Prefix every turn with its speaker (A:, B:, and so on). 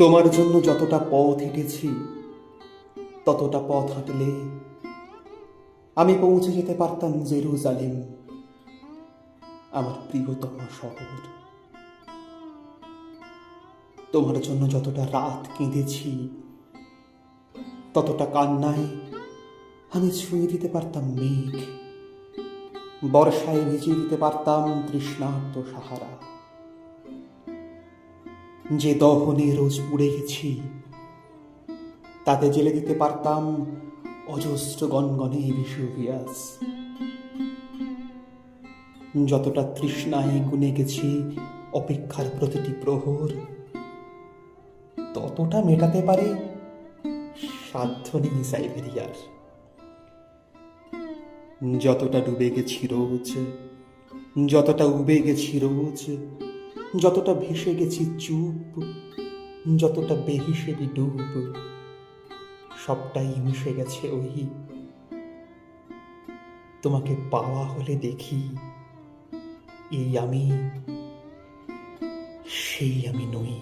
A: তোমার জন্য যতটা পথ হেঁটেছি ততটা পথ হাঁটলে আমি পৌঁছে যেতে পারতাম জেরুজালেম, আমার প্রিয়তম শহর। তোমার জন্য যতটা রাত কেঁদেছি ততটা কান্নায় আমি ছুঁয়ে দিতে পারতাম মেঘ, বর্ষায় ভিজিয়ে দিতে পারতাম তৃষ্ণার্ত সাহারা। যে দহনে রোজ পুড়ে গেছি তাতে জেলে দিতে পারতাম অজস্র গনগনে ভিসুভিয়াস। যতটা তৃষ্ণায় গুনে গেছি অপেক্ষার প্রতিটি প্রহর, ততটা মেটাতে পারে সাধ্য নেই সাইবেরিয়ার। যতটা ডুবে গেছি রোজ, যতটা উবে গেছি রোজ, যতটা ভেসে গেছি চুপ, যতটা বেহিসেবি ডুব, সবটাই মিশে গেছে ওই তোমাকে পাওয়া হলে দেখি এই আমি, সেই আমি নই।